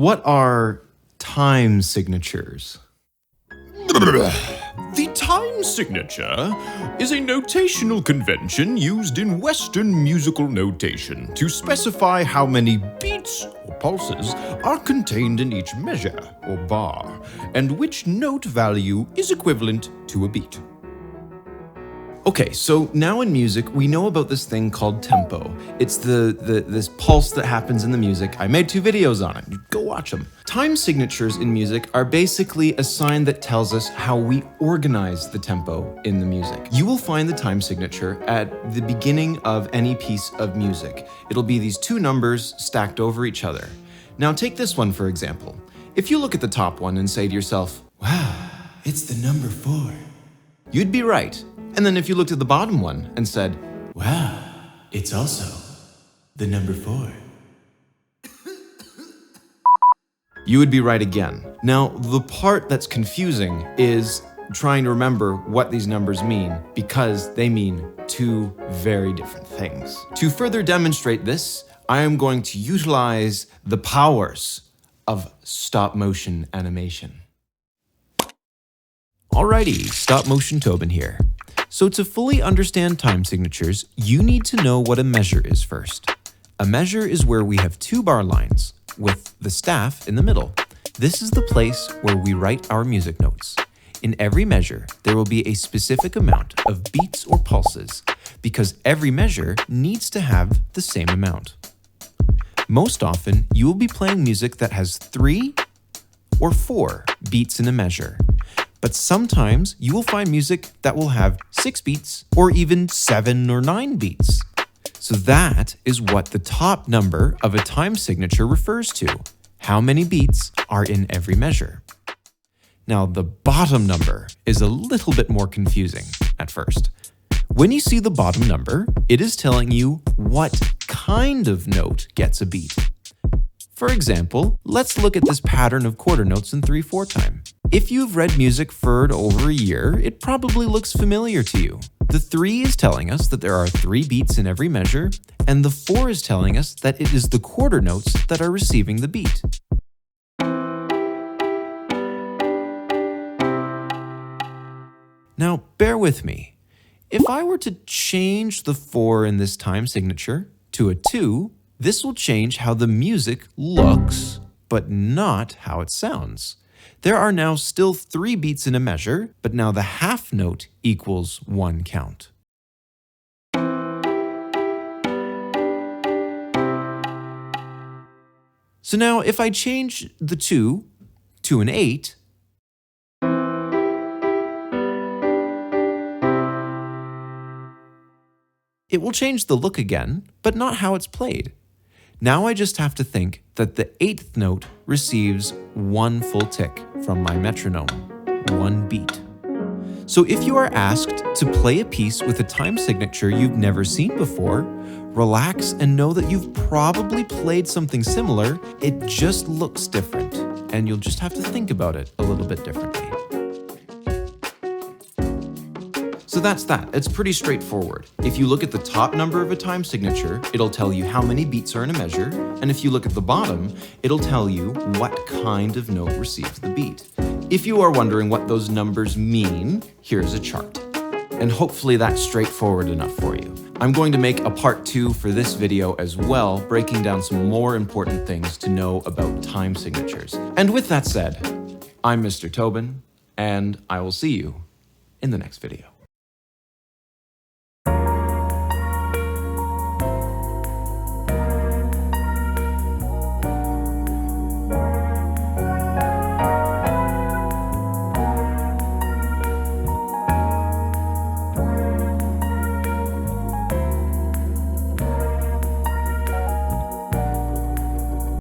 What are time signatures? The time signature is a notational convention used in Western musical notation to specify how many beats or pulses are contained in each measure or bar, and which note value is equivalent to a beat. Okay, so now in music, we know about this thing called tempo. It's this pulse that happens in the music. I made 2 videos on it. Go watch them. Time signatures in music are basically a sign that tells us how we organize the tempo in the music. You will find the time signature at the beginning of any piece of music. It'll be these 2 numbers stacked over each other. Now take this one, for example. If you look at the top one and say to yourself, "Wow, it's the number 4," you'd be right. And then if you looked at the bottom one and said, "Wow, it's also the number 4," you would be right again. Now, the part that's confusing is trying to remember what these numbers mean, because they mean 2 very different things. To further demonstrate this, I am going to utilize the powers of stop motion animation. Alrighty, stop motion Tobin here. So to fully understand time signatures, you need to know what a measure is first. A measure is where we have 2 bar lines with the staff in the middle. This is the place where we write our music notes. In every measure, there will be a specific amount of beats or pulses because every measure needs to have the same amount. Most often, you will be playing music that has 3 or 4 beats in a measure. But sometimes you will find music that will have 6 beats or even 7 or 9 beats. So that is what the top number of a time signature refers to. How many beats are in every measure? Now, the bottom number is a little bit more confusing at first. When you see the bottom number, it is telling you what kind of note gets a beat. For example, let's look at this pattern of quarter notes in 3/4 time. If you've read music for over a year, it probably looks familiar to you. The 3 is telling us that there are 3 beats in every measure, and the 4 is telling us that it is the quarter notes that are receiving the beat. Now, bear with me. If I were to change the 4 in this time signature to a 2, this will change how the music looks, but not how it sounds. There are now still 3 beats in a measure, but now the half note equals 1 count. So now if I change the 2 to an 8, it will change the look again, but not how it's played. Now I just have to think that the 8th note receives 1 full tick from my metronome, 1 beat. So if you are asked to play a piece with a time signature you've never seen before, relax and know that you've probably played something similar, it just looks different, and you'll just have to think about it a little bit differently. So that's that. It's pretty straightforward. If you look at the top number of a time signature, it'll tell you how many beats are in a measure, and if you look at the bottom, it'll tell you what kind of note receives the beat. If you are wondering what those numbers mean, here's a chart. And hopefully that's straightforward enough for you. I'm going to make a part 2 for this video as well, breaking down some more important things to know about time signatures. And with that said, I'm Mr. Tobin, and I will see you in the next video.